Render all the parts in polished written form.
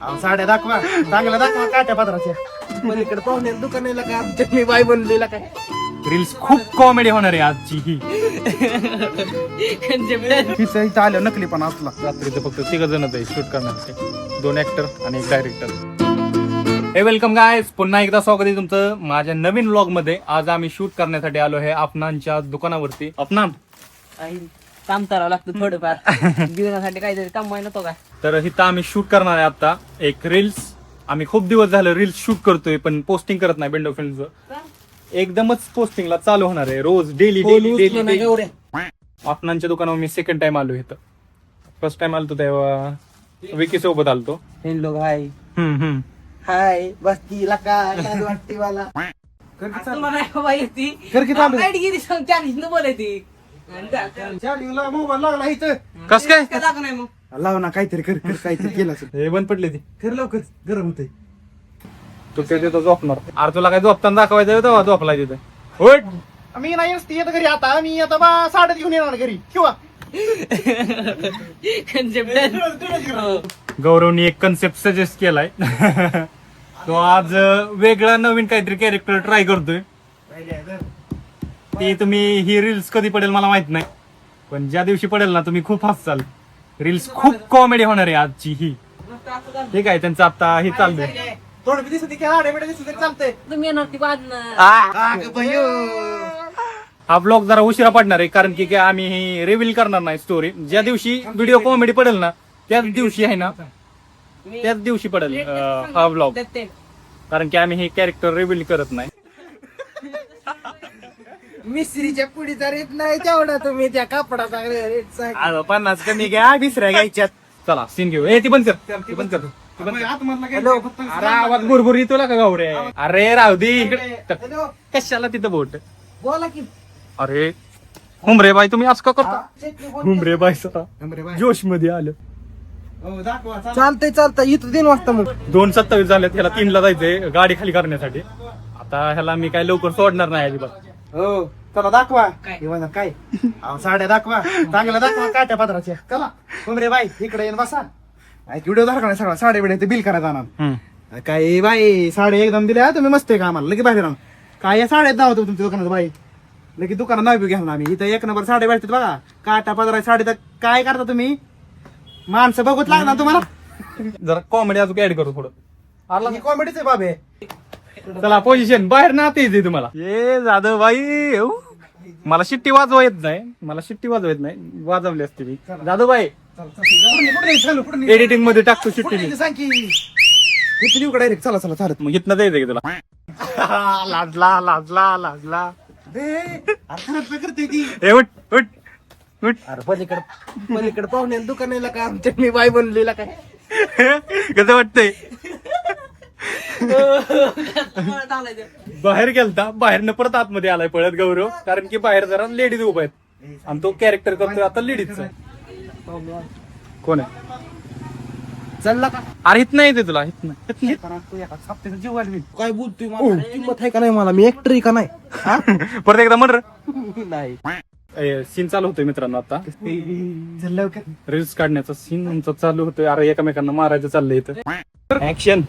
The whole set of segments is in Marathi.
साड्या दाखवा, चांगल्या दाखवा काट्या पदराच्या. पलीकडे पाहुण्या दुकानाला का आमच्या मी बाय बनलेला काय. रील्स खूप कॉमेडी होणार आहे आजची ही. इथं आलं नकली पण असला. रात्रीचं फक्त 3 जणच आहे शूट करण्यासाठी, 2 ऍक्टर आणि 1 डायरेक्टर. हे वेलकम गायज, पुन्हा एकदा स्वागत आहे तुमचं माझ्या नवीन व्लॉग मध्ये. आज आम्ही शूट करण्यासाठी आलो आहे अफनानच्या दुकानावरती. अफनान काम करावं लागतं थोडंफार जीवनासाठी काहीतरी कमवाय नव्हतो का. तर इथं आम्ही शूट करणार आहे आता एक रील्स. आम्ही खूप दिवस झालं रील्स शूट करतोय पण पोस्टिंग करत नाही. बेंडो फिल्मचं एकदमच पोस्टिंगला चालू होणार आहे रोज डेली डेली. अफनानच्या दुकानावर मी सेकंड टाइम आलो इथं. फर्स्ट टाइम आलतो तेव्हा विकी सोबत आलतो. हॅलो हाय हम्म. हाय बसतीला काय वाटते मला. मोबाईल लागला इथं. कस काय लाव ना काहीतरी कर काहीतरी केलं असेल. हे बंद पडले ती. कर लवकर, गरम होतंय. तू ते तिथं झोपणार. अरे तुला काय झोपताना दाखवायचं तेव्हा झोपला तिथं. होय मी नाही नसते येत घरी आता. मी आता साड्यात घेऊन येणार घरी किंवा गौरवनी एक कन्सेप्ट सजेस्ट केलाय. तो आज वेगळा नवीन काहीतरी कॅरेक्टर ट्राय करतोय. ती तुम्ही ही रील्स कधी पडेल मला माहित नाही, पण ज्या दिवशी पडेल ना तुम्ही खूप हसाल. रील्स खूप कॉमेडी होणार आहे आजची ही. ठीक आहे, त्यांचं आता हे चाललंय. थोडं दिसत दिसत चालतंय. तुम्ही येणार ती हा ब्लॉग जरा उशिरा पडणार आहे कारण की आम्ही ही रिव्हील करणार नाही स्टोरी. ज्या दिवशी व्हिडिओ कॉमेडी पडेल ना त्याच दिवशी आहे ना, त्याच दिवशी पडेल हा ब्लॉग. कारण की आम्ही हे कॅरेक्टर रिव्हील करत नाही. मिस्त्रीच्या पुढीचा रेट नाही तेवढा तुम्ही त्या कापडाचा रेट सांग. 50 कमी घ्या, दुसऱ्या घ्यायच्यात. चला सीन घेऊ. ती बंद कर, ती बंद कर. अरे आवाज भुरभुर येतो का गावरे. अरे राहू दे इकडे. कशाला तिथं बोट. बोला की. अरे हुमरे बाई तुम्ही असं का करता. हुमरे बाई जोश मध्ये आलं. चालतंय इथं 3 वाजता मग. 2:27 झाले, ह्याला 3ला जायचंय गाडी खाली करण्यासाठी. आता ह्याला मी काय लवकर सोडणार नाही अजिबात. हो चला दाखवा काय साड्या दाखवा, चांगल्या दाखवा काट्या पदराच्या. चला उमरे बाई इकडे येऊन बसा. व्हिडिओ दाखवा सगळा. साडे बिडे ते बिल करा जाणार. काय बाई साडे एकदम दिल्या तुम्ही. मस्त आहे का आम्हाला लगे बाहेर काय या साड्यात नाव होतं तुमच्या दुकानात बाई. लगे दुकानात नाव घेऊन आम्ही इथं 1 नंबर साडे भेटतात बघा. काटा पदरा साडी तर काय करता तुम्ही. माणसं बघत लागणार तुम्हाला. जरा कॉमेडी अजून ऍड करू थोडं. कॉमेडीच आहे बाबे. चला पोझिशन बाहेर ना ते येते तुम्हाला. ये जाधव बाई मला शिट्टी वाजवा येत नाही. मला शिट्टी वाजवा येत नाही. वाजवली असते मी. जाधव बाई एडिटिंग मध्ये टाकतो शिट्टी. सांग की डायरेक्ट. चला चला चालत. मग इथनं द्यायचं की तुला. लाजला करते ती. ए उठ उठ उठ. अरे पलीकडे पाहुण्या दुकानाला का आमच्या मी बाय बनलेला काय. कसं वाटतंय. बाहेर गेलता, बाहेरनं परत आतमध्ये आलाय पळत गौरव. कारण की बाहेर जरा लेडीज उभा आहेत आणि तो कॅरेक्टर करतोय आता लेडीजचा. कोण आहे. चालला का. अरे इथं येते तुला. इथनं जीव घालवी. काय बोलतोय मला किंमत आहे का नाही. मला मी ऍक्टर का नाही. परत एकदा म्हण. नाही सीन चालू होतोय मित्रांनो. आता लवकर रील्स काढण्याचा सीन आमचा चालू होतोय. अरे एकमेकांना मारायचं चाललंय इथं. ऍक्शन.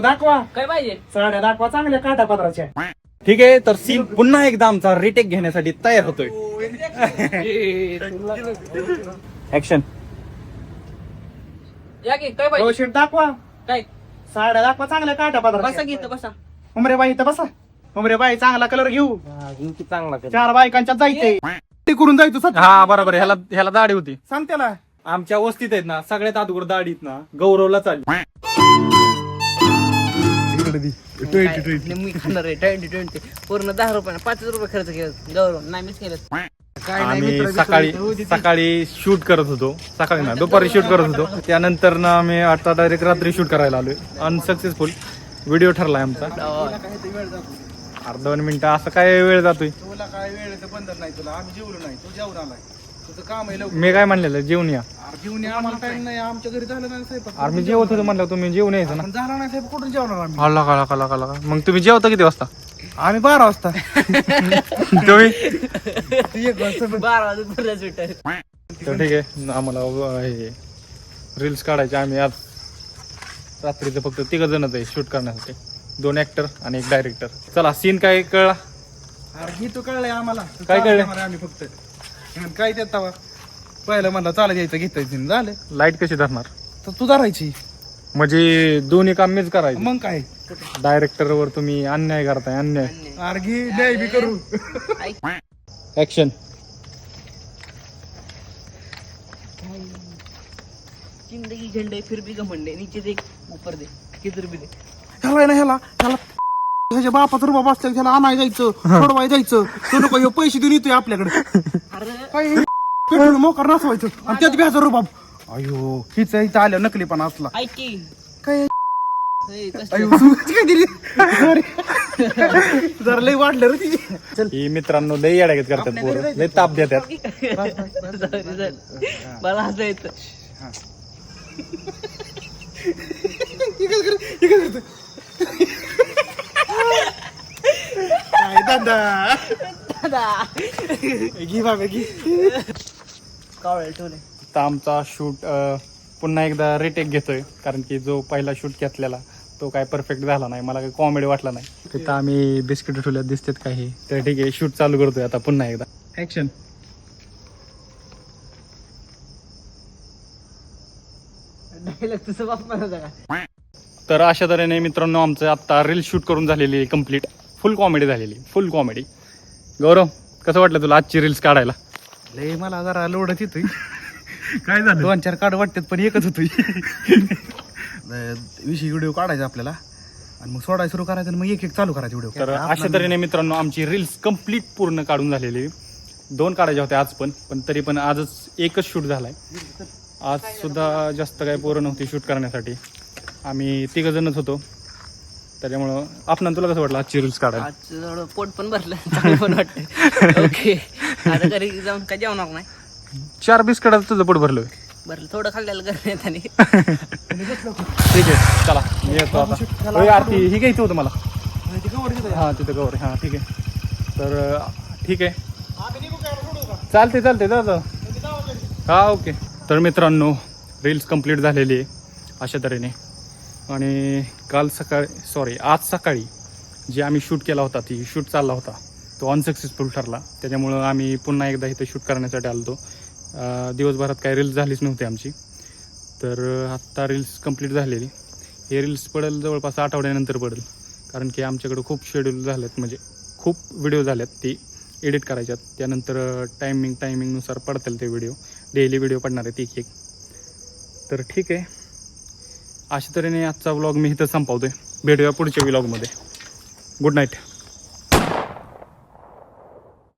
दाखवा काय पाहिजे. साड्या दाखवा चांगल्या काटा पदराच्या. ठीक आहे, तर सीन पुन्हा एकदा आमचा रिटेक घेण्यासाठी तयार होतोय. ऍक्शन. या की काय पाहिजे. शेट दाखवा. काय साड्या दाखवा चांगल्या काटा बसा पदराच्या. घेत बसा. उमरे बाई इथं बसा. उमरे बाई चांगला कलर घेऊ. चांगला 4 बायकांच्यात जायचंय. ते करून जायचं सध्या. हा बरोबर. ह्याला दाढी होती. सांग त्याला. आमच्या वस्तीत आहेत ना सगळ्यात अगोदर दाढीत ना गौरवला चालली. मी खाणार आहे 2020 पूर्ण 10 रुपये 5 रुपये खर्च केलं. गौरव नाही मिस केलं. आम्ही सकाळी शूट करत होतो. सकाळी ना दुपारी शूट करत होतो. त्यानंतर ना आम्ही आता डायरेक्ट रात्री शूट करायला आलोय. अनसक्सेसफुल व्हिडिओ ठरलाय आमचा. 2 मिनिटं असं काय वेळ जातोय. तुला काय वेळेचं बंधन नाही. तुला आम्ही जेवलो नाही. तू जेवण आलाय. तुझं काम आहे लवकर. मी काय म्हणलेलं जेवून या. जेवण या. आम्हाला टाइम नाही. आमच्या घरी झालं नाही स्वयंपाक. अरे मी जेवत होतो म्हणलं तुम्ही जेवून यायचं ना. पण झाला नाही साहेब. कुठून जेवणार आम्ही. कला मग तुम्ही जेवता किती वाजता. आम्ही 12 वाजता. तुम्ही 12 वाजून बरंच भेटायचं. तर ठीक आहे. आम्हाला रील्स काढायचे आम्ही आज रात्रीचं फक्त 3 जणच आहे शूट करण्यासाठी, 2 ऍक्टर आणि 1 डायरेक्टर. चला सीन काय कळला? अरे ही तू कळलंय आम्हाला. काय कळलं? आम्ही फक्त काय देत तवा पहिलं म्हणलं चालत यायचं घेतायचं झालं. लाईट कशी धरणार? तर तू धरायची म्हणजे दोन्ही काम मीच करायचं. मग काय. डायरेक्टरवर तुम्ही अन्याय करताय, अन्याय. अरे घे न्याय बी करू. ऍक्शन. जिंदगी झंडे फिर भी घमंडे, नीचे देख ऊपर दे, किधर भी दे. ह्याला ह्याला ह्याच्या बापाचा रुबाब असल्या ह्याला आणाय जायचं, सोडवाय जायचं. तो नको ह्यो पैसे देऊन येतोय आपल्याकडे. अरे काय पेट्रोल मोकार नाचवायचं आणि त्यात बिहाचा रुबाब. अयो हिच इथं आल्या नकलीपणा असला ऐक की काय. हे कसं- अयो तू काय दिली. जरा लय वाढलं रे तिची. चल ही मित्रांनो लय येड्यागत करतात पोरं, लय ताप देतात. Sorry. मला हसायचं. काय दादा घे बाबा घे. कावळे ठेवले. तर आमचा शूट पुन्हा एकदा रिटेक घेतोय, कारण की जो पहिला शूट घेतलेला तो काय परफेक्ट झाला नाही, मला काही कॉमेडी वाटला नाही. तिथं आम्ही बिस्किट ठेवल्यात दिसतात काही. तर ठीक आहे, शूट चालू करतोय आता पुन्हा एकदा. ऍक्शन. डायलॉग तुझं बाप म्हणायचा का? तर अशा तऱ्हेने मित्रांनो आमचं आता रील शूट करून झालेली आहे कम्प्लीट. फुल कॉमेडी झालेली, फुल कॉमेडी. गौरव, कसं वाटलं तुला आजची रील्स काढायला? लय मला जरा लोडत येतोय. काय झालं? 2-4 काढ वाटतात पण एकच होतोय. विषय व्हिडिओ काढायचा आपल्याला आणि मग सोडायला सुरू करायचं आणि मग एक चालू करायचं व्हिडिओ. तर अशा तऱ्हेने मित्रांनो आमची रील्स कम्प्लीट पूर्ण काढून झालेली. 2 काढायच्या होत्या आज पण तरी पण आजच एकच शूट झालाय. आज सुद्धा जास्त काही पोरं नव्हती शूट करण्यासाठी, आम्ही 3 जणच होतो. त्याच्यामुळं आपण तुला कसं वाटलं आजची रील्स काढायला? आज थोडं पोट पण भरलं, चांगलं पण वाटतं. ओके, आता घरी जाऊन काय जेवणार नाही. 4 बिस्किटाचं तुझं पोट भरलं. भरलं थोडं खाल्लेलं करण्यात आणि ठीक आहे, चला मी येतो आता. होय, आरती ही घ्यायचं होतं मला. हां तिथं कवर. हां ठीक आहे. तर ठीक आहे, चालते दादा. हा ओके. तर मित्रांनो रील्स कंप्लीट झालेली आहे अशा तऱ्हेने. आणि आज सकाळी जे आम्ही शूट केला होता, ती शूट चालला होता, तो अनसक्सेसफुल ठरला. त्याच्यामुळं आम्ही पुन्हा एकदा इथं शूट करण्यासाठी आलो. दिवसभरात काही रील्स झालीच नव्हती आमची. तर आत्ता रील्स कंप्लीट झालेली. हे रील्स पडेल जवळपास आठवड्यानंतर पडेल, कारण की आमच्याकडे खूप शेड्यूल झालेत, म्हणजे खूप व्हिडिओ झालेत ती एडिट करायच्यात. त्यानंतर टायमिंगनुसार पडतील ते व्हिडिओ. डेली व्हिडिओ पडणार आहेत एक. तर ठीक आहे, अशा तऱ्हेने आजचा व्लॉग मी इथं संपवतोय. भेटूया पुढच्या व्लॉगमध्ये. Good night.